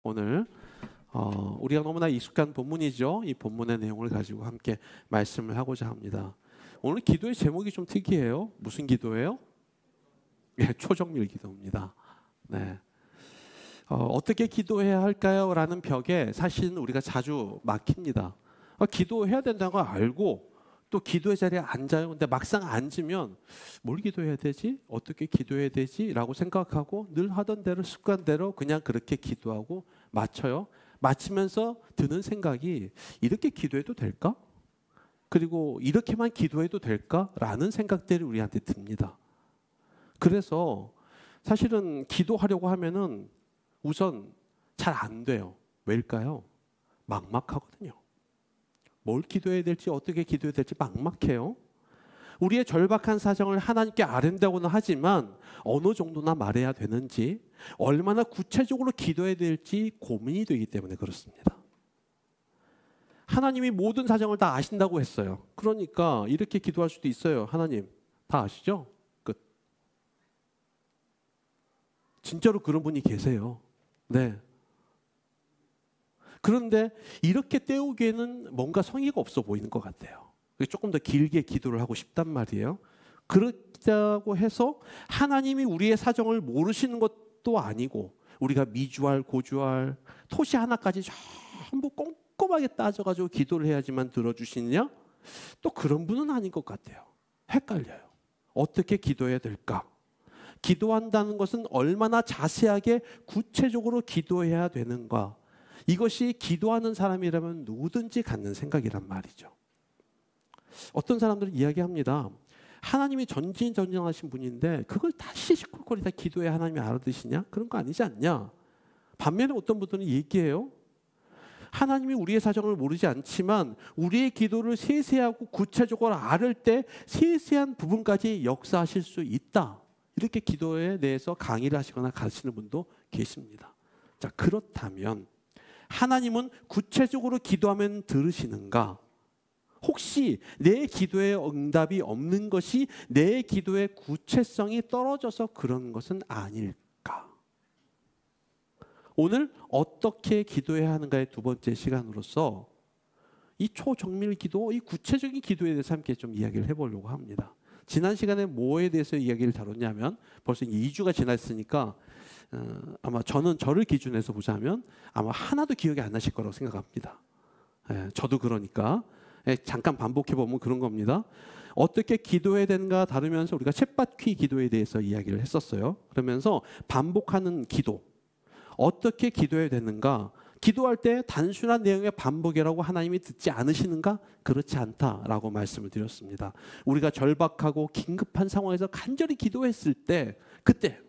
오늘 우리가 너무나 익숙한 본문이죠. 이 본문의 내용을 가지고 함께 말씀을 하고자 합니다. 오늘 기도의 제목이 좀 특이해요. 무슨 기도예요? 예, 초정밀 기도입니다. 네. 어떻게 기도해야 할까요? 라는 벽에 사실은 우리가 자주 막힙니다. 기도해야 된다는 걸 알고 또 기도의 자리에 앉아요. 근데 막상 앉으면 뭘 기도해야 되지? 어떻게 기도해야 되지? 라고 생각하고 늘 하던 대로 습관대로 그냥 그렇게 기도하고 마쳐요. 마치면서 드는 생각이 이렇게 기도해도 될까? 그리고 이렇게만 기도해도 될까? 라는 생각들이 우리한테 듭니다. 그래서 사실은 기도하려고 하면은 우선 잘 안 돼요. 왜일까요? 막막하거든요. 뭘 기도해야 될지 어떻게 기도해야 될지 막막해요. 우리의 절박한 사정을 하나님께 아뢰는다고는 하지만 어느 정도나 말해야 되는지 얼마나 구체적으로 기도해야 될지 고민이 되기 때문에 그렇습니다. 하나님이 모든 사정을 다 아신다고 했어요. 그러니까 이렇게 기도할 수도 있어요. 하나님 다 아시죠? 끝. 진짜로 그런 분이 계세요. 네. 그런데 이렇게 때우기에는 뭔가 성의가 없어 보이는 것 같아요. 조금 더 길게 기도를 하고 싶단 말이에요. 그렇다고 해서 하나님이 우리의 사정을 모르시는 것도 아니고 우리가 미주알, 고주알, 토시 하나까지 전부 꼼꼼하게 따져가지고 기도를 해야지만 들어주시느냐? 또 그런 분은 아닌 것 같아요. 헷갈려요. 어떻게 기도해야 될까? 기도한다는 것은 얼마나 자세하게 구체적으로 기도해야 되는가? 이것이 기도하는 사람이라면 누구든지 갖는 생각이란 말이죠. 어떤 사람들은 이야기합니다. 하나님이 전지전능하신 분인데 그걸 다 시시콜콜이 다 기도해 하나님이 알아듣시냐? 그런 거 아니지 않냐? 반면에 어떤 분들은 얘기해요. 하나님이 우리의 사정을 모르지 않지만 우리의 기도를 세세하고 구체적으로 알을 때 세세한 부분까지 역사하실 수 있다. 이렇게 기도에 대해서 강의를 하시거나 가르치는 분도 계십니다. 자, 그렇다면 하나님은 구체적으로 기도하면 들으시는가? 혹시 내 기도에 응답이 없는 것이 내 기도의 구체성이 떨어져서 그런 것은 아닐까? 오늘 어떻게 기도해야 하는가의 두 번째 시간으로서 이 초정밀 기도, 이 구체적인 기도에 대해서 함께 좀 이야기를 해보려고 합니다. 지난 시간에 뭐에 대해서 이야기를 다뤘냐면 벌써 2주가 지났으니까 아마 저를 기준해서 보자면 아마 하나도 기억이 안 나실 거라고 생각합니다. 저도 그러니까 잠깐 반복해 보면 그런 겁니다. 어떻게 기도해야 되는가 다루면서 우리가 쳇바퀴 기도에 대해서 이야기를 했었어요. 그러면서 반복하는 기도, 어떻게 기도해야 되는가? 기도할 때 단순한 내용의 반복이라고 하나님이 듣지 않으시는가? 그렇지 않다라고 말씀을 드렸습니다. 우리가 절박하고 긴급한 상황에서 간절히 기도했을 때 그때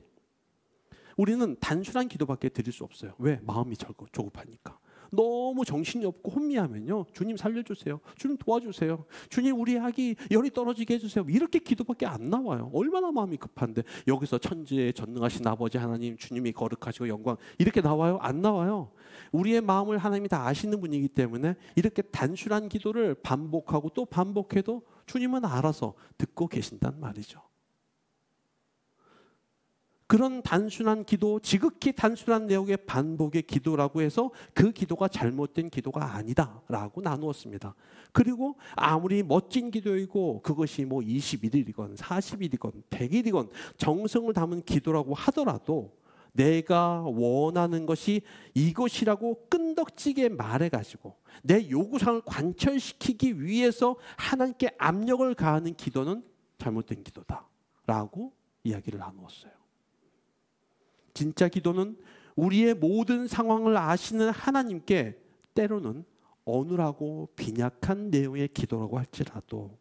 우리는 단순한 기도밖에 드릴 수 없어요. 왜? 마음이 조급하니까. 너무 정신이 없고 혼미하면요. 주님 살려주세요. 주님 도와주세요. 주님 우리 아기 열이 떨어지게 해주세요. 이렇게 기도밖에 안 나와요. 얼마나 마음이 급한데 여기서 천지에 전능하신 아버지 하나님 주님이 거룩하시고 영광 이렇게 나와요? 안 나와요. 우리의 마음을 하나님이 다 아시는 분이기 때문에 이렇게 단순한 기도를 반복하고 또 반복해도 주님은 알아서 듣고 계신단 말이죠. 그런 단순한 기도, 지극히 단순한 내용의 반복의 기도라고 해서 그 기도가 잘못된 기도가 아니다라고 나누었습니다. 그리고 아무리 멋진 기도이고 그것이 뭐 21일이건 40일이건 100일이건 정성을 담은 기도라고 하더라도 내가 원하는 것이 이것이라고 끈덕지게 말해가지고 내 요구사항을 관철시키기 위해서 하나님께 압력을 가하는 기도는 잘못된 기도다라고 이야기를 나누었어요. 진짜 기도는 우리의 모든 상황을 아시는 하나님께 때로는 어눌하고 빈약한 내용의 기도라고 할지라도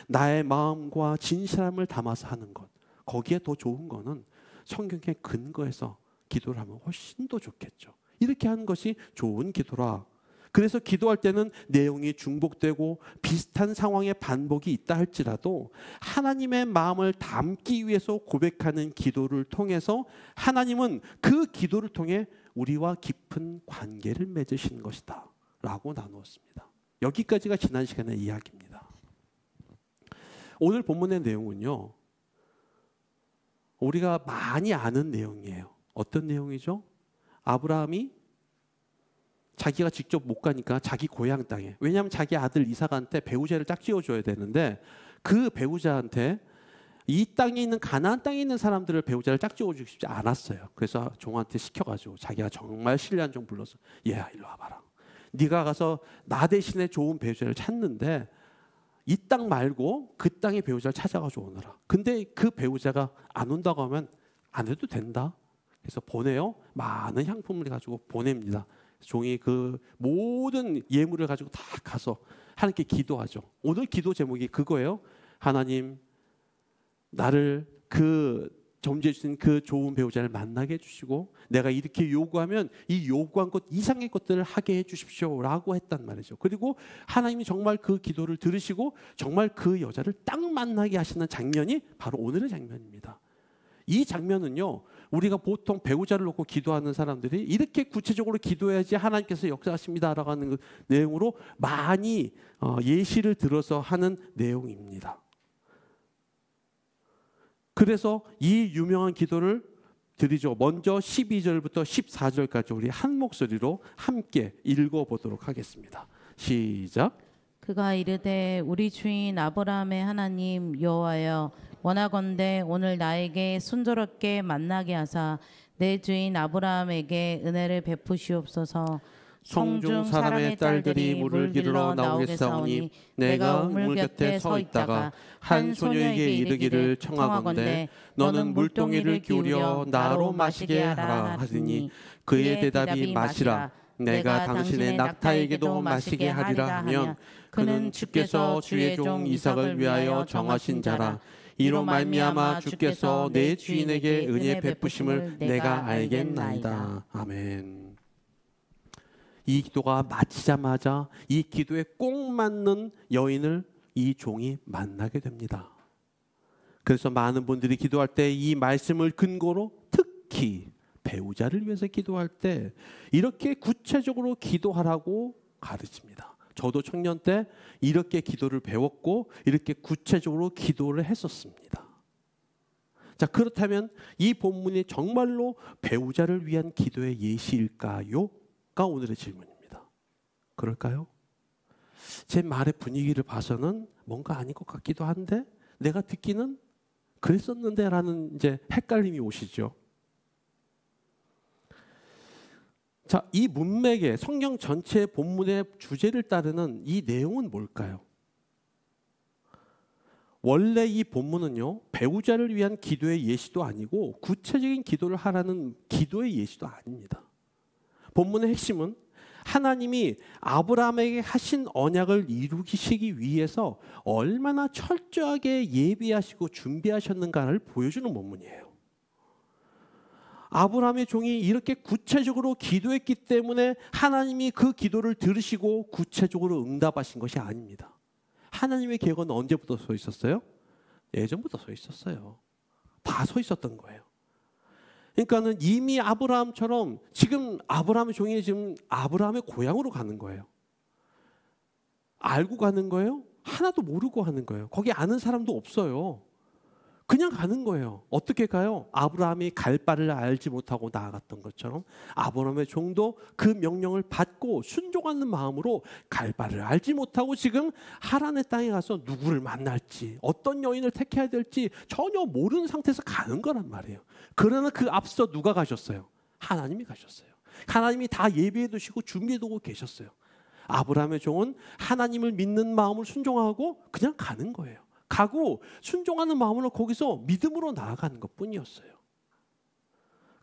나의 마음과 진실함을 담아서 하는 것, 거기에 더 좋은 거는 성경의 근거에서 기도를 하면 훨씬 더 좋겠죠. 이렇게 하는 것이 좋은 기도라. 그래서 기도할 때는 내용이 중복되고 비슷한 상황의 반복이 있다 할지라도 하나님의 마음을 담기 위해서 고백하는 기도를 통해서 하나님은 그 기도를 통해 우리와 깊은 관계를 맺으시는 것이다 라고 나누었습니다. 여기까지가 지난 시간의 이야기입니다. 오늘 본문의 내용은요, 우리가 많이 아는 내용이에요. 어떤 내용이죠? 아브라함이 자기가 직접 못 가니까 자기 고향 땅에, 왜냐하면 자기 아들 이삭한테 배우자를 짝 지어줘야 되는데 그 배우자한테 이 땅에 있는 가나안 땅에 있는 사람들을 배우자를 짝 지어주고 싶지 않았어요. 그래서 종한테 시켜가지고 자기가 정말 신뢰한 종 불러서 얘야 일로 와봐라. 네가 가서 나 대신에 좋은 배우자를 찾는데 이 땅 말고 그 땅의 배우자를 찾아가지고 오너라. 근데 그 배우자가 안 온다고 하면 안 해도 된다. 그래서 보내요. 많은 향품을 가지고 보냅니다. 종이 그 모든 예물을 가지고 다 가서 하나님께 기도하죠. 오늘 기도 제목이 그거예요. 하나님, 나를 그 점지해 주신 그 좋은 배우자를 만나게 해주시고 내가 이렇게 요구하면 이 요구한 것 이상의 것들을 하게 해주십시오라고 했단 말이죠. 그리고 하나님이 정말 그 기도를 들으시고 정말 그 여자를 딱 만나게 하시는 장면이 바로 오늘의 장면입니다. 이 장면은요, 우리가 보통 배우자를 놓고 기도하는 사람들이 이렇게 구체적으로 기도해야지 하나님께서 역사하십니다라고 하는 그 내용으로 많이 예시를 들어서 하는 내용입니다. 그래서 이 유명한 기도를 드리죠. 먼저 12절부터 14절까지 우리 한 목소리로 함께 읽어보도록 하겠습니다. 시작. 그가 이르되 우리 주인 아브라함의 하나님 여호와여, 원하건대 오늘 나에게 순조롭게 만나게 하사 내 주인 아브라함에게 은혜를 베푸시옵소서. 성중 사람의 딸들이 물을 기르러 나오겠사오니 내가 우물 곁에 서 있다가 한 소녀에게 이르기를 청하건대 너는 물동이를 기울여 나로 마시게 하라 하시니 그의 대답이 마시라. 내가 당신의 낙타에게도 마시게 하리라 하면 그는 주께서 주의 종 이삭을 위하여 정하신 자라. 이로 말미암아 주께서 내 주인에게 은혜 베푸심을 내가 알겠나이다. 아멘. 이 기도가 마치자마자 이 기도에 꼭 맞는 여인을 이 종이 만나게 됩니다. 그래서 많은 분들이 기도할 때 이 말씀을 근거로 특히 배우자를 위해서 기도할 때 이렇게 구체적으로 기도하라고 가르칩니다. 저도 청년 때 이렇게 기도를 배웠고 이렇게 구체적으로 기도를 했었습니다. 자, 그렇다면 이 본문이 정말로 배우자를 위한 기도의 예시일까요? 가 오늘의 질문입니다. 그럴까요? 제 말의 분위기를 봐서는 뭔가 아닌 것 같기도 한데 내가 듣기는 그랬었는데 라는 이제 헷갈림이 오시죠. 자, 이 문맥의 성경 전체의 본문의 주제를 따르는 이 내용은 뭘까요? 원래 이 본문은요, 배우자를 위한 기도의 예시도 아니고 구체적인 기도를 하라는 기도의 예시도 아닙니다. 본문의 핵심은 하나님이 아브라함에게 하신 언약을 이루시기 위해서 얼마나 철저하게 예비하시고 준비하셨는가를 보여주는 본문이에요. 아브라함의 종이 이렇게 구체적으로 기도했기 때문에 하나님이 그 기도를 들으시고 구체적으로 응답하신 것이 아닙니다. 하나님의 계획은 언제부터 서 있었어요? 예전부터 서 있었어요. 다 서 있었던 거예요. 그러니까는 이미 아브라함처럼 지금 아브라함의 종이 지금 아브라함의 고향으로 가는 거예요. 알고 가는 거예요? 하나도 모르고 하는 거예요. 거기 아는 사람도 없어요. 그냥 가는 거예요. 어떻게 가요? 아브라함이 갈 바를 알지 못하고 나아갔던 것처럼 아브라함의 종도 그 명령을 받고 순종하는 마음으로 갈 바를 알지 못하고 지금 하란의 땅에 가서 누구를 만날지 어떤 여인을 택해야 될지 전혀 모르는 상태에서 가는 거란 말이에요. 그러나 그 앞서 누가 가셨어요? 하나님이 가셨어요. 하나님이 다 예비해 두시고 준비해 두고 계셨어요. 아브라함의 종은 하나님을 믿는 마음을 순종하고 그냥 가는 거예요. 가고 순종하는 마음으로 거기서 믿음으로 나아가는 것뿐이었어요.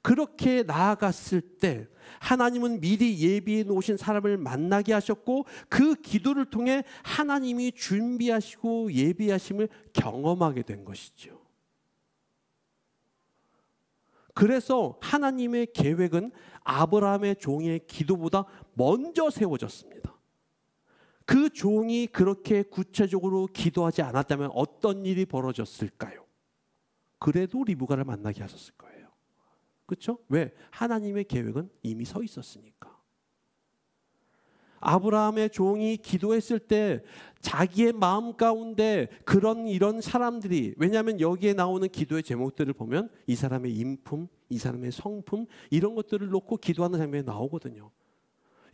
그렇게 나아갔을 때 하나님은 미리 예비해 놓으신 사람을 만나게 하셨고 그 기도를 통해 하나님이 준비하시고 예비하심을 경험하게 된 것이죠. 그래서 하나님의 계획은 아브라함의 종의 기도보다 먼저 세워졌습니다. 그 종이 그렇게 구체적으로 기도하지 않았다면 어떤 일이 벌어졌을까요? 그래도 리브가를 만나게 하셨을 거예요. 그렇죠? 왜? 하나님의 계획은 이미 서 있었으니까. 아브라함의 종이 기도했을 때 자기의 마음 가운데 이런 사람들이, 왜냐하면 여기에 나오는 기도의 제목들을 보면 이 사람의 인품, 이 사람의 성품 이런 것들을 놓고 기도하는 장면이 나오거든요.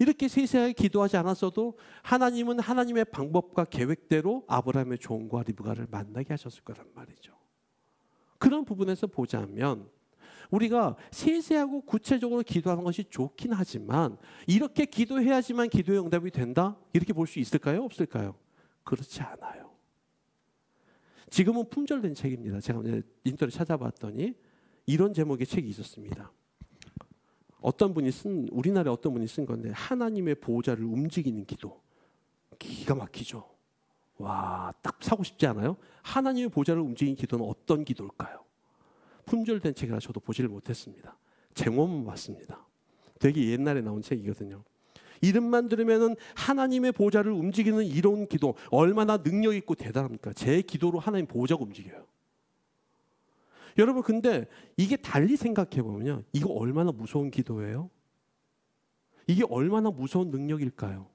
이렇게 세세하게 기도하지 않았어도 하나님은 하나님의 방법과 계획대로 아브라함의 종과 리브가를 만나게 하셨을 거란 말이죠. 그런 부분에서 보자면 우리가 세세하고 구체적으로 기도하는 것이 좋긴 하지만 이렇게 기도해야지만 기도의 응답이 된다? 이렇게 볼 수 있을까요? 없을까요? 그렇지 않아요. 지금은 품절된 책입니다. 제가 인터넷 찾아봤더니 이런 제목의 책이 있었습니다. 우리나라에 어떤 분이 쓴 건데 하나님의 보호자를 움직이는 기도. 기가 막히죠. 와, 딱 사고 싶지 않아요? 하나님의 보호자를 움직이는 기도는 어떤 기도일까요? 품절된 책이라 저도 보지를 못했습니다. 제목만 봤습니다. 되게 옛날에 나온 책이거든요. 이름만 들으면은 하나님의 보호자를 움직이는 이런 기도 얼마나 능력 있고 대단합니까? 제 기도로 하나님 보호자가 움직여요. 여러분 근데 이게 달리 생각해 보면요, 이거 얼마나 무서운 기도예요? 이게 얼마나 무서운 능력일까요?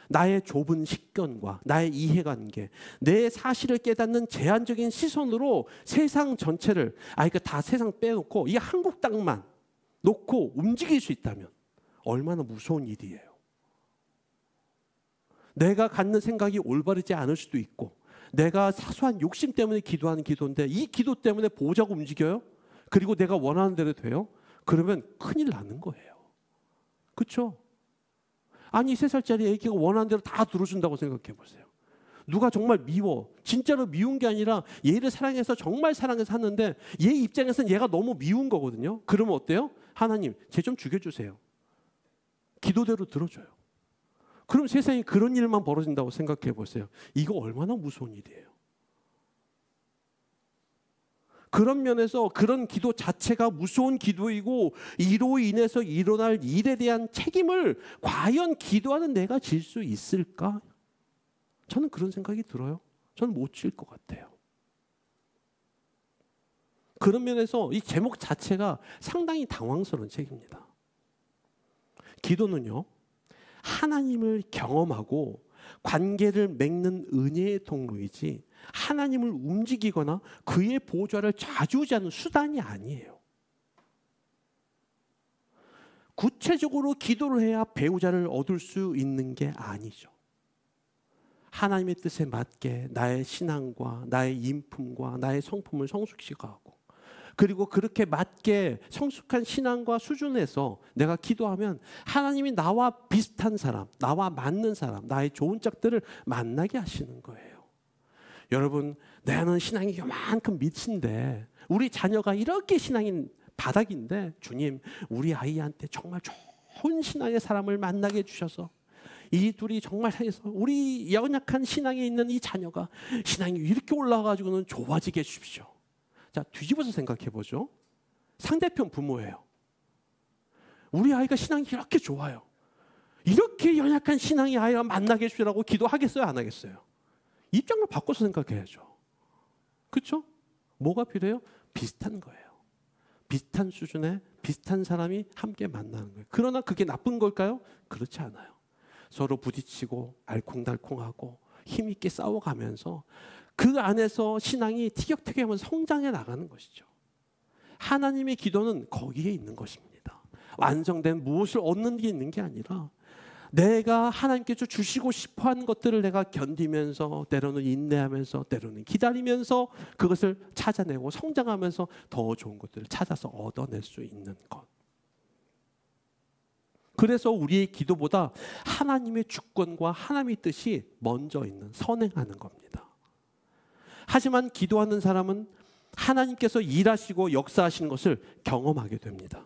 나의 좁은 식견과 나의 이해관계, 내 사실을 깨닫는 제한적인 시선으로 세상 전체를, 그러니까 다 세상 빼놓고 이 한국 땅만 놓고 움직일 수 있다면 얼마나 무서운 일이에요. 내가 갖는 생각이 올바르지 않을 수도 있고 내가 사소한 욕심 때문에 기도하는 기도인데 이 기도 때문에 보호자가 움직여요? 그리고 내가 원하는 대로 돼요? 그러면 큰일 나는 거예요. 그렇죠? 아니 3살짜리 애기가 원하는 대로 다 들어준다고 생각해 보세요. 누가 정말 미워, 진짜로 미운 게 아니라 얘를 사랑해서 정말 사랑해서 하는데 얘 입장에서는 얘가 너무 미운 거거든요. 그러면 어때요? 하나님, 쟤 좀 죽여주세요. 기도대로 들어줘요. 그럼 세상에 그런 일만 벌어진다고 생각해 보세요. 이거 얼마나 무서운 일이에요. 그런 면에서 그런 기도 자체가 무서운 기도이고 이로 인해서 일어날 일에 대한 책임을 과연 기도하는 내가 질 수 있을까? 저는 그런 생각이 들어요. 저는 못 질 것 같아요. 그런 면에서 이 제목 자체가 상당히 당황스러운 책입니다. 기도는요, 하나님을 경험하고 관계를 맺는 은혜의 통로이지 하나님을 움직이거나 그의 보좌를 좌지우지하는 수단이 아니에요. 구체적으로 기도를 해야 배우자를 얻을 수 있는 게 아니죠. 하나님의 뜻에 맞게 나의 신앙과 나의 인품과 나의 성품을 성숙시켜가고 그리고 그렇게 맞게 성숙한 신앙과 수준에서 내가 기도하면 하나님이 나와 비슷한 사람, 나와 맞는 사람, 나의 좋은 짝들을 만나게 하시는 거예요. 여러분, 나는 신앙이 요만큼 밑인데 우리 자녀가 이렇게 신앙이 바닥인데 주님, 우리 아이한테 정말 좋은 신앙의 사람을 만나게 해주셔서 이 둘이 정말 해서 우리 연약한 신앙에 있는 이 자녀가 신앙이 이렇게 올라가가지고는 좋아지게 해주십시오. 자, 뒤집어서 생각해 보죠. 상대편 부모예요. 우리 아이가 신앙이 이렇게 좋아요. 이렇게 연약한 신앙의 아이와 만나게 해주시라고 기도하겠어요? 안 하겠어요? 입장을 바꿔서 생각해야죠. 그렇죠? 뭐가 필요해요? 비슷한 거예요. 비슷한 수준의 비슷한 사람이 함께 만나는 거예요. 그러나 그게 나쁜 걸까요? 그렇지 않아요. 서로 부딪히고 알콩달콩하고 힘있게 싸워가면서 그 안에서 신앙이 티격태격하면서 성장해 나가는 것이죠. 하나님의 기도는 거기에 있는 것입니다. 완성된 무엇을 얻는 게 있는 게 아니라 내가 하나님께서 주시고 싶어하는 것들을 내가 견디면서 때로는 인내하면서 때로는 기다리면서 그것을 찾아내고 성장하면서 더 좋은 것들을 찾아서 얻어낼 수 있는 것. 그래서 우리의 기도보다 하나님의 주권과 하나님의 뜻이 먼저 있는, 선행하는 겁니다. 하지만 기도하는 사람은 하나님께서 일하시고 역사하시는 것을 경험하게 됩니다.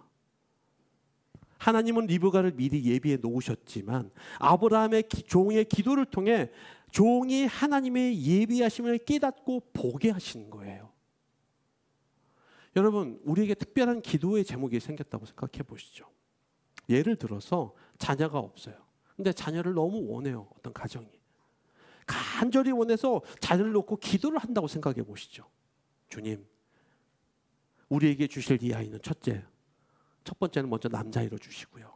하나님은 리브가를 미리 예비해 놓으셨지만 아브라함의 종의 기도를 통해 종이 하나님의 예비하심을 깨닫고 보게 하시는 거예요. 여러분, 우리에게 특별한 기도의 제목이 생겼다고 생각해 보시죠. 예를 들어서 자녀가 없어요. 근데 자녀를 너무 원해요. 어떤 가정이. 간절히 원해서 자녀를 놓고 기도를 한다고 생각해 보시죠. 주님, 우리에게 주실 이 아이는 첫 번째는 먼저 남자아이로 주시고요.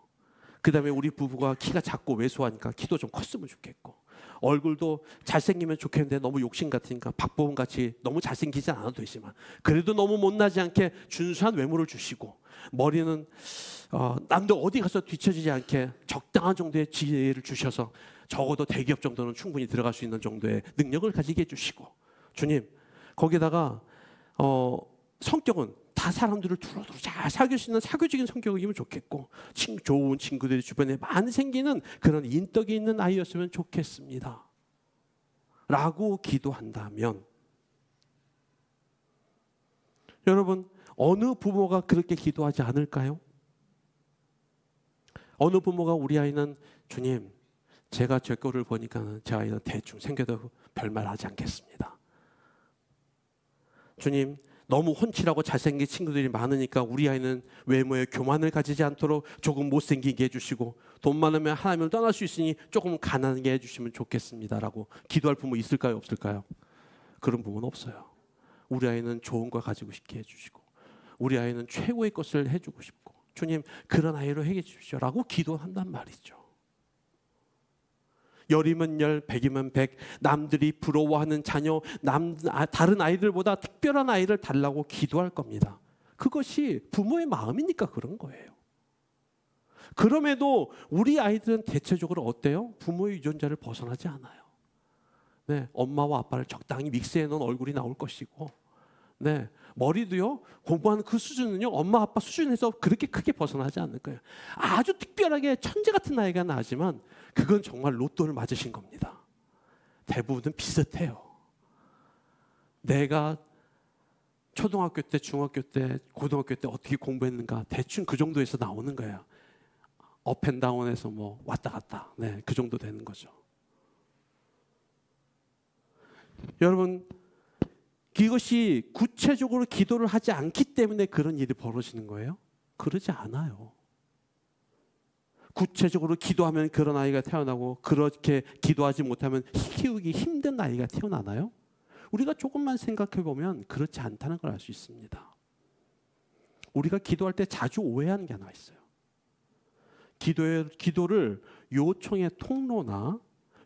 그다음에 우리 부부가 키가 작고 왜소하니까 키도 좀 컸으면 좋겠고, 얼굴도 잘생기면 좋겠는데 너무 욕심 같으니까 박보검 같이 너무 잘생기지 않아도 되지만 그래도 너무 못나지 않게 준수한 외모를 주시고, 머리는 남들 어디 가서 뒤처지지 않게 적당한 정도의 지혜를 주셔서 적어도 대기업 정도는 충분히 들어갈 수 있는 정도의 능력을 가지게 해주시고, 주님 거기다가 성격은 다 사람들을 두루두루 잘 사귈 수 있는 사교적인 성격이면 좋겠고, 좋은 친구들이 주변에 많이 생기는 그런 인덕이 있는 아이였으면 좋겠습니다 라고 기도한다면, 여러분 어느 부모가 그렇게 기도하지 않을까요? 어느 부모가 우리 아이는 주님 제가 제 거를 보니까 제 아이는 대충 생겨도 별말 하지 않겠습니다. 주님 너무 훤칠하고 잘생긴 친구들이 많으니까 우리 아이는 외모에 교만을 가지지 않도록 조금 못생기게 해주시고, 돈 많으면 하나님을 떠날 수 있으니 조금 가난하게 해주시면 좋겠습니다 라고 기도할 부모 있을까요? 없을까요? 그런 부모는 없어요. 우리 아이는 좋은 거 가지고 싶게 해주시고, 우리 아이는 최고의 것을 해주고 싶고, 주님 그런 아이로 해 주십시오 라고 기도한단 말이죠. 열이면 열, 백이면 백, 남들이 부러워하는 자녀, 다른 아이들보다 특별한 아이를 달라고 기도할 겁니다. 그것이 부모의 마음이니까 그런 거예요. 그럼에도 우리 아이들은 대체적으로 어때요? 부모의 유전자를 벗어나지 않아요. 네, 엄마와 아빠를 적당히 믹스해 놓은 얼굴이 나올 것이고, 네, 머리도요 공부하는 그 수준은요 엄마 아빠 수준에서 그렇게 크게 벗어나지 않을 거예요. 아주 특별하게 천재 같은 아이가 나지만 그건 정말 로또를 맞으신 겁니다. 대부분은 비슷해요. 내가 초등학교 때, 중학교 때, 고등학교 때 어떻게 공부했는가 대충 그 정도에서 나오는 거예요. 업앤다운에서 뭐 왔다 갔다, 네, 그 정도 되는 거죠. 여러분 이것이 구체적으로 기도를 하지 않기 때문에 그런 일이 벌어지는 거예요? 그러지 않아요. 구체적으로 기도하면 그런 아이가 태어나고, 그렇게 기도하지 못하면 키우기 힘든 아이가 태어나나요? 우리가 조금만 생각해 보면 그렇지 않다는 걸 알 수 있습니다. 우리가 기도할 때 자주 오해하는 게 하나 있어요. 기도를 요청의 통로나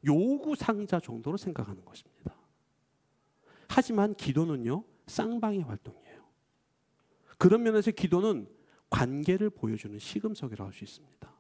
요구 상자 정도로 생각하는 것입니다. 하지만 기도는요 쌍방의 활동이에요. 그런 면에서 기도는 관계를 보여주는 시금석이라고 할 수 있습니다.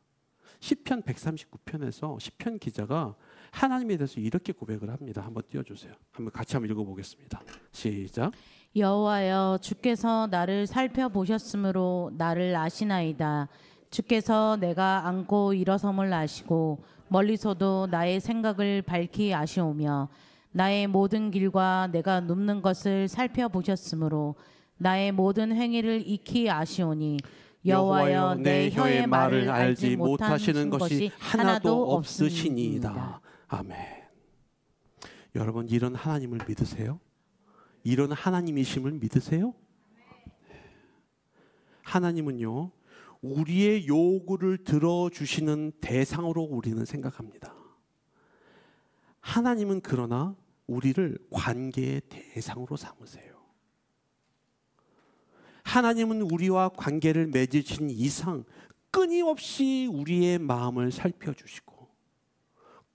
시편 139편에서 시편 기자가 하나님에 대해서 이렇게 고백을 합니다. 한번 띄워주세요. 같이 한번 읽어보겠습니다. 시작. 여호와여 주께서 나를 살펴보셨으므로 나를 아시나이다. 주께서 내가 앉고 일어섬을 아시고 멀리서도 나의 생각을 밝히 아시오며, 나의 모든 길과 내가 눕는 것을 살펴보셨으므로 나의 모든 행위를 익히 아시오니, 여호와여 내 혀의 말을 알지 못하시는 것이 하나도 없으시니이다. 아멘. 여러분 이런 하나님을 믿으세요? 이런 하나님이심을 믿으세요? 하나님은요 우리의 요구를 들어주시는 대상으로 우리는 생각합니다. 하나님은 그러나 우리를 관계의 대상으로 삼으세요. 하나님은 우리와 관계를 맺으신 이상 끊임없이 우리의 마음을 살펴주시고,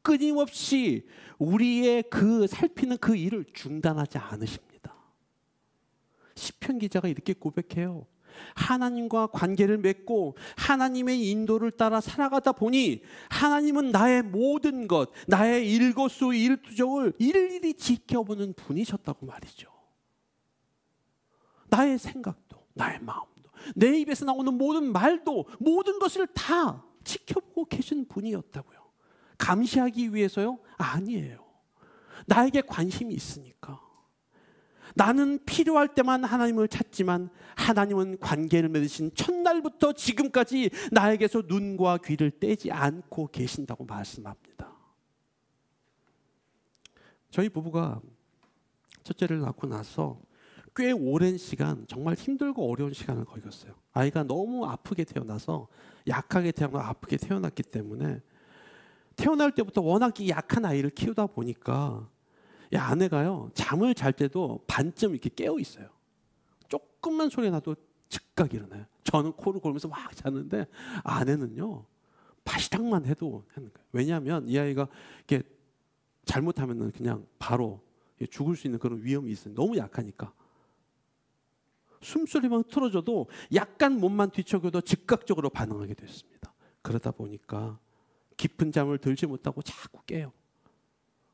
끊임없이 우리의 그 살피는 그 일을 중단하지 않으십니다. 시편 기자가 이렇게 고백해요. 하나님과 관계를 맺고 하나님의 인도를 따라 살아가다 보니 하나님은 나의 모든 것, 나의 일거수일투족을 일일이 지켜보는 분이셨다고 말이죠. 나의 생각도, 나의 마음도, 내 입에서 나오는 모든 말도, 모든 것을 다 지켜보고 계신 분이었다고요. 감시하기 위해서요? 아니에요. 나에게 관심이 있으니까. 나는 필요할 때만 하나님을 찾지만 하나님은 관계를 맺으신 첫날부터 지금까지 나에게서 눈과 귀를 떼지 않고 계신다고 말씀합니다. 저희 부부가 첫째를 낳고 나서 꽤 오랜 시간, 정말 힘들고 어려운 시간을 거겼어요. 아이가 너무 아프게 태어나서, 약하게 태어나고 아프게 태어났기 때문에 태어날 때부터 워낙 약한 아이를 키우다 보니까 아내가요 잠을 잘 때도 반쯤 이렇게 깨어 있어요. 조금만 소리 나도 즉각 일어나요. 저는 코를 골면서 막 자는데 아내는요 바시락만 해도 하는 거예요. 왜냐하면 이 아이가 이렇게 잘못하면은 그냥 바로 죽을 수 있는 그런 위험이 있어요. 너무 약하니까. 숨소리만 틀어져도 약간 몸만 뒤척여도 즉각적으로 반응하게 됐습니다. 그러다 보니까 깊은 잠을 들지 못하고 자꾸 깨요.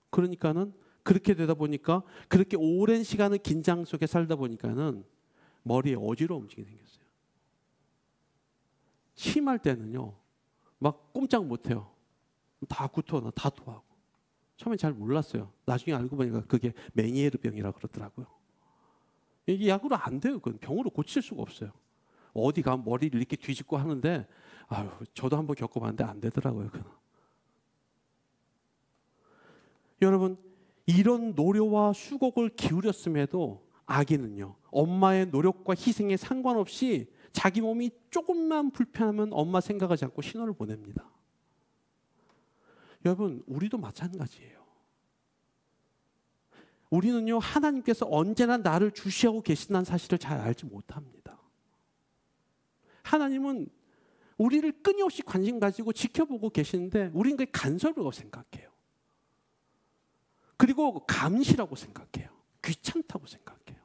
그러니까는 그렇게 되다 보니까 그렇게 오랜 시간을 긴장 속에 살다 보니까는 머리에 어지러운 움직임이 생겼어요. 심할 때는요, 막 꼼짝 못해요. 다 구토나 다 토하고. 처음엔 잘 몰랐어요. 나중에 알고 보니까 그게 메니에르 병이라고 그러더라고요. 이게 약으로 안 돼요. 그건 병으로 고칠 수가 없어요. 어디 가면 머리를 이렇게 뒤집고 하는데, 아유, 저도 한번 겪어봤는데 안 되더라고요. 그건. 여러분, 이런 노력과 수고를 기울였음에도 아기는요, 엄마의 노력과 희생에 상관없이 자기 몸이 조금만 불편하면 엄마 생각하지 않고 신호를 보냅니다. 여러분, 우리도 마찬가지예요. 우리는요, 하나님께서 언제나 나를 주시하고 계신다는 사실을 잘 알지 못합니다. 하나님은 우리를 끊임없이 관심 가지고 지켜보고 계시는데 우리는 그게 간섭이라고 생각해요. 그리고 감시라고 생각해요. 귀찮다고 생각해요.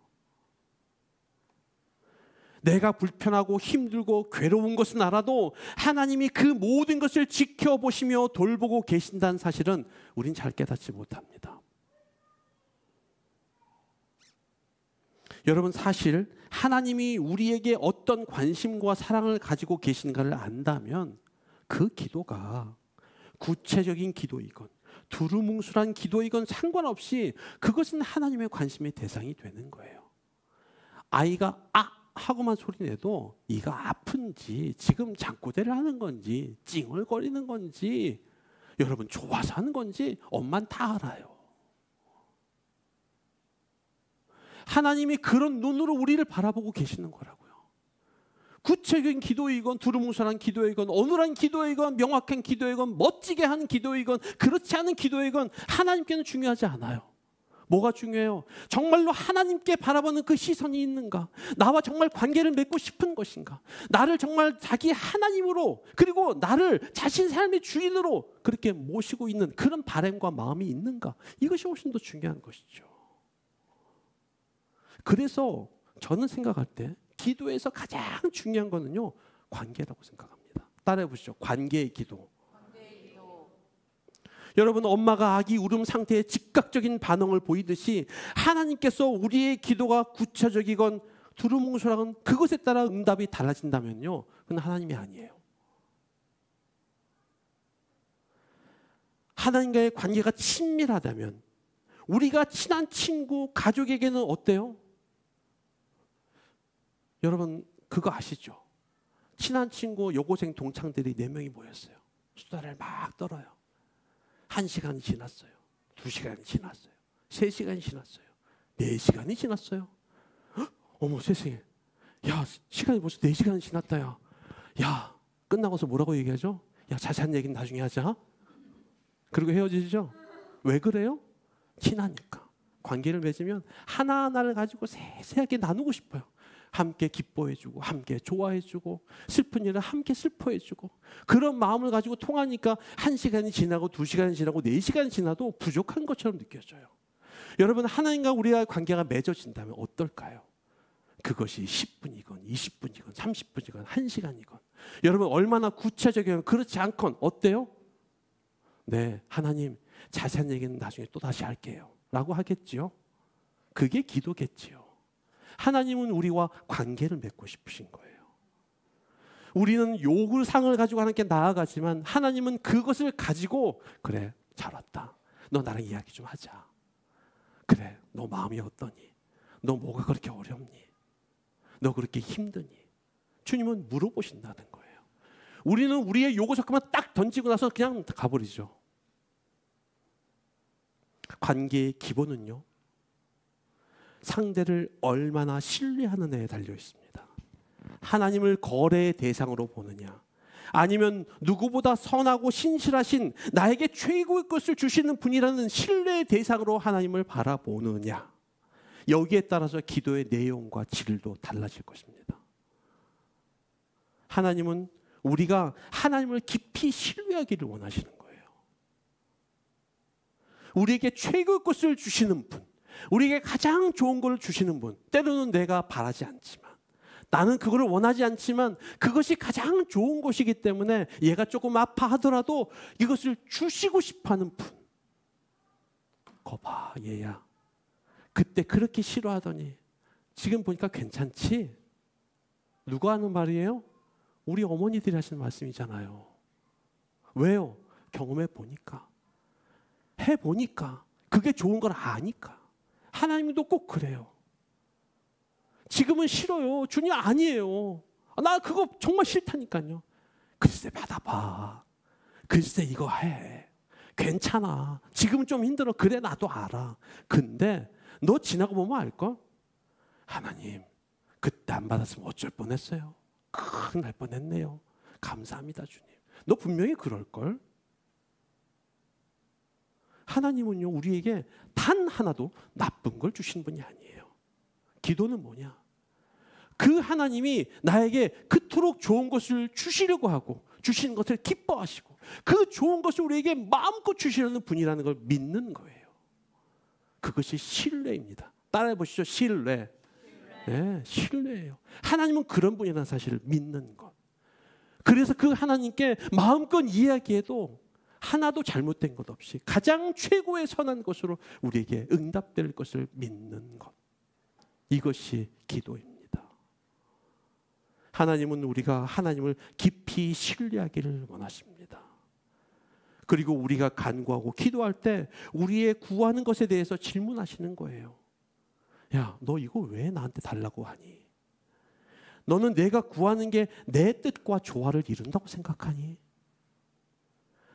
내가 불편하고 힘들고 괴로운 것은 알아도 하나님이 그 모든 것을 지켜보시며 돌보고 계신다는 사실은 우린 잘 깨닫지 못합니다. 여러분, 사실 하나님이 우리에게 어떤 관심과 사랑을 가지고 계신가를 안다면 그 기도가 구체적인 기도이건 두루뭉술한 기도이건 상관없이 그것은 하나님의 관심의 대상이 되는 거예요. 아이가 아 하고만 소리내도 이가 아픈지 지금 잠꼬대를 하는 건지 찡얼거리는 건지 여러분 좋아서 하는 건지 엄마는 다 알아요. 하나님이 그런 눈으로 우리를 바라보고 계시는 거라고요. 구체적인 기도이건 두루뭉술한 기도이건 어눌한 기도이건 명확한 기도이건 멋지게 한 기도이건 그렇지 않은 기도이건 하나님께는 중요하지 않아요. 뭐가 중요해요? 정말로 하나님께 바라보는 그 시선이 있는가? 나와 정말 관계를 맺고 싶은 것인가? 나를 정말 자기 하나님으로 그리고 나를 자신 삶의 주인으로 그렇게 모시고 있는 그런 바람과 마음이 있는가? 이것이 훨씬 더 중요한 것이죠. 그래서 저는 생각할 때 기도에서 가장 중요한 거는요, 관계라고 생각합니다. 따라해 보시죠. 관계의 기도. 여러분, 엄마가 아기 울음 상태에 즉각적인 반응을 보이듯이 하나님께서 우리의 기도가 구체적이건 두루뭉술하건 그것에 따라 응답이 달라진다면요, 그건 하나님이 아니에요. 하나님과의 관계가 친밀하다면 우리가 친한 친구, 가족에게는 어때요? 여러분 그거 아시죠? 친한 친구 여고생 동창들이 4명이 모였어요. 수다를 막 떨어요. 1시간이 지났어요. 2시간이 지났어요. 3시간이 지났어요. 4시간이 지났어요. 헉, 어머 세상에. 야, 시간이 벌써 4시간이 지났다. 야, 끝나고서 뭐라고 얘기하죠? 야, 자세한 얘기는 나중에 하자. 그리고 헤어지죠? 왜 그래요? 친하니까. 관계를 맺으면 하나하나를 가지고 세세하게 나누고 싶어요. 함께 기뻐해주고 함께 좋아해주고 슬픈 일을 함께 슬퍼해주고 그런 마음을 가지고 통하니까 1시간이 지나고 2시간이 지나고 4시간이 지나도 부족한 것처럼 느껴져요. 여러분, 하나님과 우리의 관계가 맺어진다면 어떨까요? 그것이 10분이건 20분이건 30분이건 1시간이건 여러분 얼마나 구체적이면 그렇지 않건 어때요? 네, 하나님 자세한 얘기는 나중에 또 다시 할게요 라고 하겠지요. 그게 기도겠지요. 하나님은 우리와 관계를 맺고 싶으신 거예요. 우리는 요구상을 가지고 하나님께 나아가지만 하나님은 그것을 가지고 그래, 잘 왔다. 너 나랑 이야기 좀 하자. 그래, 너 마음이 어떠니? 너 뭐가 그렇게 어렵니? 너 그렇게 힘드니? 주님은 물어보신다는 거예요. 우리는 우리의 요구 조건만 딱 던지고 나서 그냥 가버리죠. 관계의 기본은요, 상대를 얼마나 신뢰하느냐에 달려 있습니다. 하나님을 거래의 대상으로 보느냐, 아니면 누구보다 선하고 신실하신 나에게 최고의 것을 주시는 분이라는 신뢰의 대상으로 하나님을 바라보느냐, 여기에 따라서 기도의 내용과 질도 달라질 것입니다. 하나님은 우리가 하나님을 깊이 신뢰하기를 원하시는 거예요. 우리에게 최고의 것을 주시는 분, 우리에게 가장 좋은 걸 주시는 분, 때로는 내가 바라지 않지만, 나는 그거를 원하지 않지만 그것이 가장 좋은 것이기 때문에 얘가 조금 아파하더라도 이것을 주시고 싶어하는 분. 거봐, 얘야. 그때 그렇게 싫어하더니 지금 보니까 괜찮지? 누가 하는 말이에요? 우리 어머니들이 하시는 말씀이잖아요. 왜요? 경험해 보니까, 해 보니까, 그게 좋은 걸 아니까. 하나님도 꼭 그래요. 지금은 싫어요. 주님 아니에요. 나 그거 정말 싫다니까요. 글쎄 받아봐. 글쎄 이거 해. 괜찮아. 지금은 좀 힘들어. 그래 나도 알아. 근데 너 지나고 보면 알걸? 하나님 그때 안 받았으면 어쩔 뻔했어요. 큰일 날 뻔했네요. 감사합니다 주님. 너 분명히 그럴걸? 하나님은요 우리에게 단 하나도 나쁜 걸 주신 분이 아니에요. 기도는 뭐냐? 그 하나님이 나에게 그토록 좋은 것을 주시려고 하고 주시는 것을 기뻐하시고 그 좋은 것을 우리에게 마음껏 주시려는 분이라는 걸 믿는 거예요. 그것이 신뢰입니다. 따라해 보시죠. 신뢰. 네, 신뢰예요. 하나님은 그런 분이라는 사실을 믿는 것. 그래서 그 하나님께 마음껏 이야기해도 하나도 잘못된 것 없이 가장 최고의 선한 것으로 우리에게 응답될 것을 믿는 것. 이것이 기도입니다. 하나님은 우리가 하나님을 깊이 신뢰하기를 원하십니다. 그리고 우리가 간구하고 기도할 때 우리의 구하는 것에 대해서 질문하시는 거예요. 야, 너 이거 왜 나한테 달라고 하니? 너는 내가 구하는 게 내 뜻과 조화를 이룬다고 생각하니?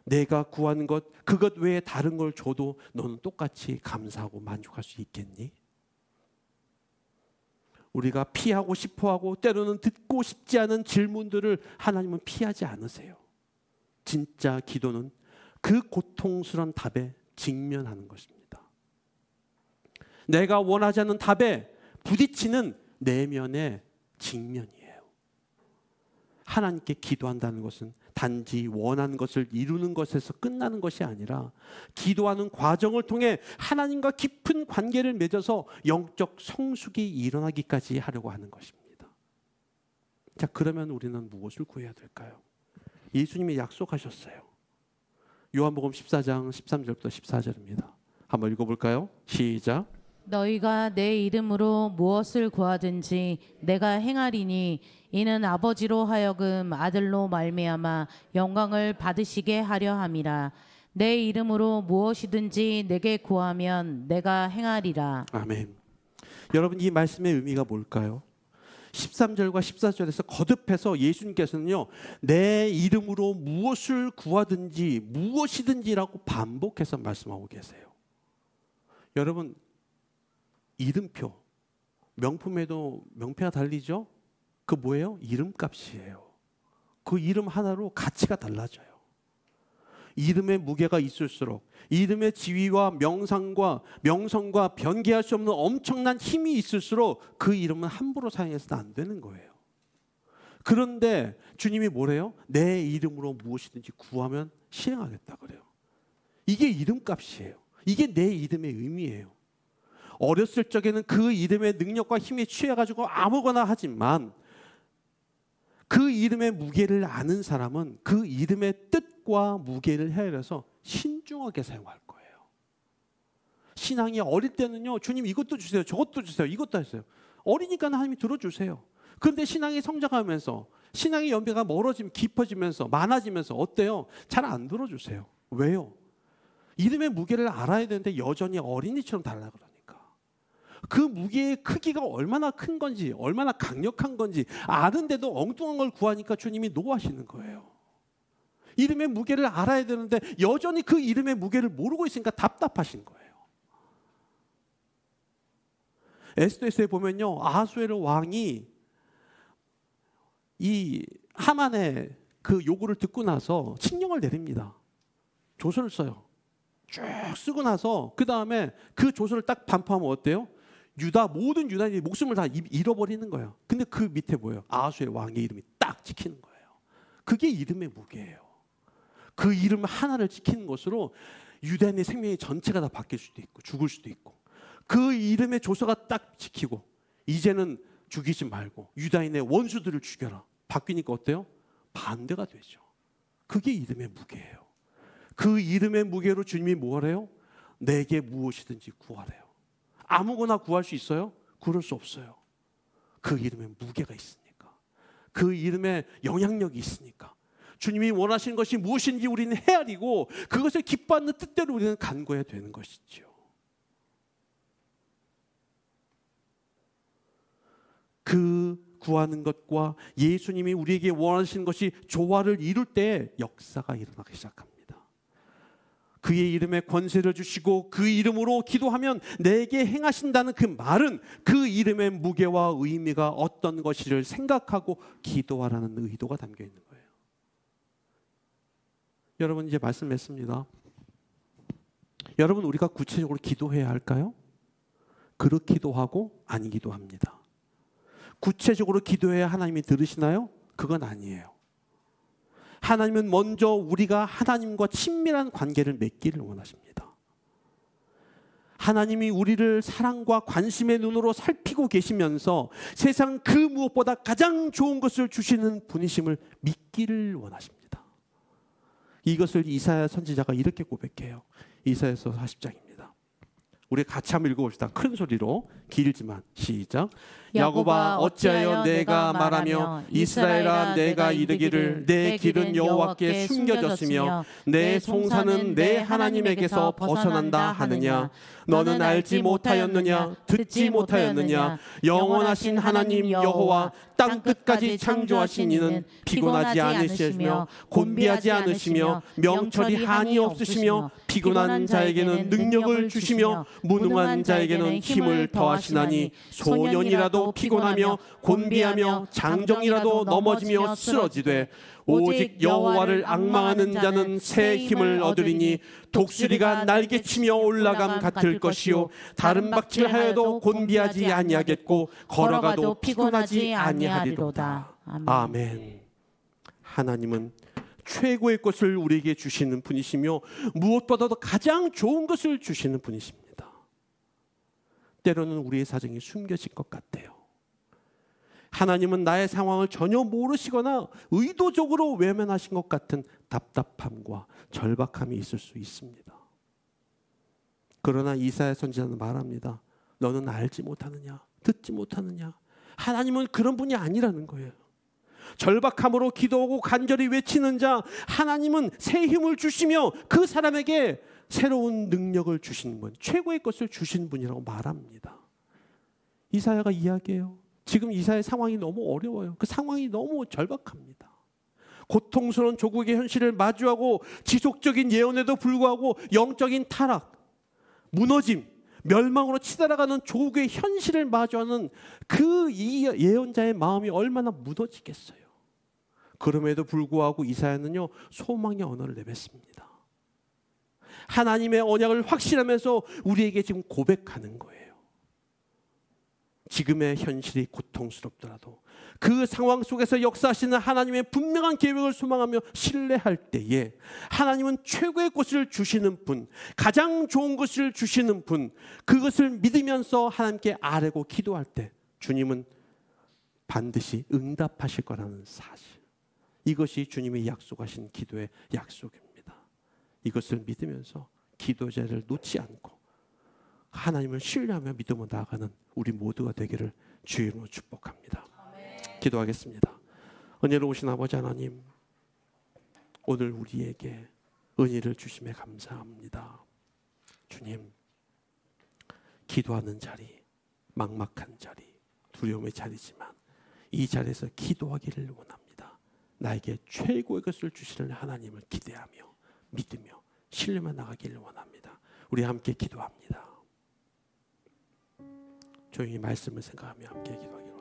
내가 구하는 것, 그것 외에 다른 걸 줘도 너는 똑같이 감사하고 만족할 수 있겠니? 우리가 피하고 싶어하고 때로는 듣고 싶지 않은 질문들을 하나님은 피하지 않으세요. 진짜 기도는 그 고통스러운 답에 직면하는 것입니다. 내가 원하지 않는 답에 부딪히는 내면의 직면이에요. 하나님께 기도한다는 것은 단지 원하는 것을 이루는 것에서 끝나는 것이 아니라 기도하는 과정을 통해 하나님과 깊은 관계를 맺어서 영적 성숙이 일어나기까지 하려고 하는 것입니다. 자, 그러면 우리는 무엇을 구해야 될까요? 예수님이 약속하셨어요. 요한복음 14장 13절부터 14절입니다. 한번 읽어볼까요? 시작. 너희가 내 이름으로 무엇을 구하든지 내가 행하리니 이는 아버지로 하여금 아들로 말미암아 영광을 받으시게 하려 함이라. 내 이름으로 무엇이든지 내게 구하면 내가 행하리라. 아멘. 여러분, 이 말씀의 의미가 뭘까요? 13절과 14절에서 거듭해서 예수님께서는요, 내 이름으로 무엇을 구하든지 무엇이든지라고 반복해서 말씀하고 계세요. 여러분, 이름표, 명품에도 명패가 달리죠? 그 뭐예요? 이름값이에요. 그 이름 하나로 가치가 달라져요. 이름의 무게가 있을수록 이름의 지위와 명성과 변개할 수 없는 엄청난 힘이 있을수록 그 이름은 함부로 사용해서는 안 되는 거예요. 그런데 주님이 뭐래요? 내 이름으로 무엇이든지 구하면 시행하겠다 그래요. 이게 이름값이에요. 이게 내 이름의 의미예요. 어렸을 적에는 그 이름의 능력과 힘에 취해가지고 아무거나 하지만 그 이름의 무게를 아는 사람은 그 이름의 뜻과 무게를 헤아려서 신중하게 사용할 거예요. 신앙이 어릴 때는요, 주님 이것도 주세요, 저것도 주세요, 이것도 하세요. 어리니까 하나님이 들어주세요. 그런데 신앙이 성장하면서 신앙의 연배가 멀어지면 깊어지면서 많아지면서 어때요? 잘 안 들어주세요. 왜요? 이름의 무게를 알아야 되는데 여전히 어린이처럼 달라 그러니까. 그 무게의 크기가 얼마나 큰 건지, 얼마나 강력한 건지 아는데도 엉뚱한 걸 구하니까 주님이 노하시는 거예요. 이름의 무게를 알아야 되는데 여전히 그 이름의 무게를 모르고 있으니까 답답하신 거예요. 에스더서에 보면요, 아하수에로 왕이 이 하만의 그 요구를 듣고 나서 칙령을 내립니다. 조서를 써요. 쭉 쓰고 나서 그 다음에 그 조서를 딱 반포하면 어때요? 모든 유다인이 목숨을 다 잃어버리는 거예요. 근데 그 밑에 뭐예요? 아하수의 왕의 이름이 딱 찍히는 거예요. 그게 이름의 무게예요. 그 이름 하나를 지키는 것으로 유대인의 생명이 전체가 다 바뀔 수도 있고 죽을 수도 있고, 그 이름의 조서가 딱 지키고 이제는 죽이지 말고 유다인의 원수들을 죽여라. 바뀌니까 어때요? 반대가 되죠. 그게 이름의 무게예요. 그 이름의 무게로 주님이 뭐하래요? 내게 무엇이든지 구하래요. 아무거나 구할 수 있어요? 그럴 수 없어요. 그 이름에 무게가 있으니까, 그 이름에 영향력이 있으니까, 주님이 원하시는 것이 무엇인지 우리는 헤아리고 그것을 기뻐하는 뜻대로 우리는 간구해야 되는 것이죠. 그 구하는 것과 예수님이 우리에게 원하시는 것이 조화를 이룰 때 역사가 일어나기 시작합니다. 그의 이름에 권세를 주시고 그 이름으로 기도하면 내게 행하신다는 그 말은 그 이름의 무게와 의미가 어떤 것인지를 생각하고 기도하라는 의도가 담겨 있는 거예요. 여러분, 이제 말씀했습니다. 여러분, 우리가 구체적으로 기도해야 할까요? 그렇기도 하고 아니기도 합니다. 구체적으로 기도해야 하나님이 들으시나요? 그건 아니에요. 하나님은 먼저 우리가 하나님과 친밀한 관계를 맺기를 원하십니다. 하나님이 우리를 사랑과 관심의 눈으로 살피고 계시면서 세상 그 무엇보다 가장 좋은 것을 주시는 분이심을 믿기를 원하십니다. 이것을 이사야 선지자가 이렇게 고백해요. 이사야서 40장입니다. 우리 같이 한번 읽어봅시다. 큰 소리로, 길지만. 시작. 야곱아, 어찌하여 내가 말하며 이스라엘아 내가 이르기를 내 길은 여호와께 숨겨졌으며 내 송사는 내 하나님에게서 벗어난다 하느냐? 너는 알지 못하였느냐? 듣지 못하였느냐? 영원하신 하나님 여호와 땅 끝까지 창조하신 이는 피곤하지 않으시며 곤비하지 않으시며 명철이 한이 없으시며 피곤한 자에게는 능력을 주시며 무능한 자에게는 힘을 더하시나니 소년이라도 피곤하며 곤비하며 장정이라도 넘어지며 쓰러지되 오직 여호와를 앙망하는 자는 새 힘을 얻으리니 독수리가 날개치며 올라감 같을 것이요 다른 박질하여도 곤비하지 아니하겠고 걸어가도 피곤하지 아니하리로다. 아멘. 하나님은 최고의 것을 우리에게 주시는 분이시며 무엇보다도 가장 좋은 것을 주시는 분이십니다. 때로는 우리의 사정이 숨겨질 것 같아요. 하나님은 나의 상황을 전혀 모르시거나 의도적으로 외면하신 것 같은 답답함과 절박함이 있을 수 있습니다. 그러나 이사야 선지자는 말합니다. 너는 알지 못하느냐? 듣지 못하느냐? 하나님은 그런 분이 아니라는 거예요. 절박함으로 기도하고 간절히 외치는 자, 하나님은 새 힘을 주시며 그 사람에게 새로운 능력을 주시는 분, 최고의 것을 주시는 분이라고 말합니다. 이사야가 이야기해요. 지금 이사야의 상황이 너무 어려워요. 그 상황이 너무 절박합니다. 고통스러운 조국의 현실을 마주하고 지속적인 예언에도 불구하고 영적인 타락, 무너짐, 멸망으로 치달아가는 조국의 현실을 마주하는 그 예언자의 마음이 얼마나 무너지겠어요. 그럼에도 불구하고 이사야는요, 소망의 언어를 내뱉습니다. 하나님의 언약을 확신하면서 우리에게 지금 고백하는 거예요. 지금의 현실이 고통스럽더라도 그 상황 속에서 역사하시는 하나님의 분명한 계획을 소망하며 신뢰할 때에 하나님은 최고의 것을 주시는 분, 가장 좋은 것을 주시는 분, 그것을 믿으면서 하나님께 아뢰고 기도할 때 주님은 반드시 응답하실 거라는 사실, 이것이 주님이 약속하신 기도의 약속입니다. 이것을 믿으면서 기도제를 놓지 않고 하나님을 신뢰하며 믿음으로 나아가는 우리 모두가 되기를 주의 이름으로 축복합니다. 아멘. 기도하겠습니다. 은혜로우신 아버지 하나님, 오늘 우리에게 은혜를 주심에 감사합니다. 주님, 기도하는 자리, 막막한 자리, 두려움의 자리지만 이 자리에서 기도하기를 원합니다. 나에게 최고의 것을 주시는 하나님을 기대하며 믿으며 신뢰만 나가기를 원합니다. 우리 함께 기도합니다. 조용히 말씀을 생각하며 함께 기도하기를 원합니다.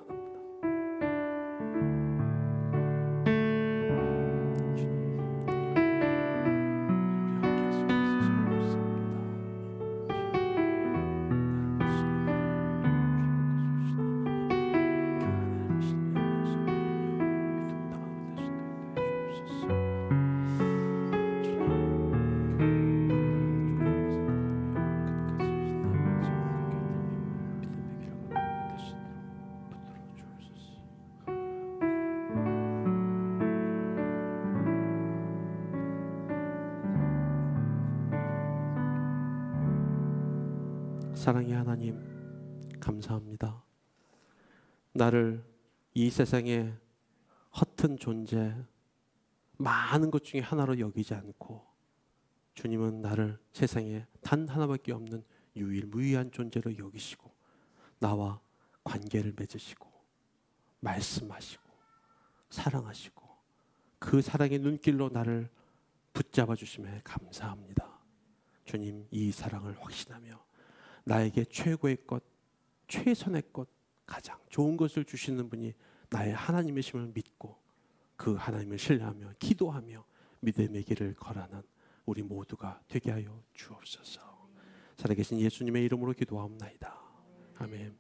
사랑의 하나님, 감사합니다. 나를 이 세상에 허튼 존재, 많은 것 중에 하나로 여기지 않고 주님은 나를 세상에 단 하나밖에 없는 유일무이한 존재로 여기시고 나와 관계를 맺으시고 말씀하시고 사랑하시고 그 사랑의 눈길로 나를 붙잡아 주심에 감사합니다. 주님, 이 사랑을 확신하며 나에게 최고의 것, 최선의 것, 가장 좋은 것을 주시는 분이 나의 하나님이심을 믿고 그 하나님을 신뢰하며 기도하며 믿음의 길을 걸어가는 우리 모두가 되게 하여 주옵소서. 살아계신 예수님의 이름으로 기도하옵나이다. 아멘.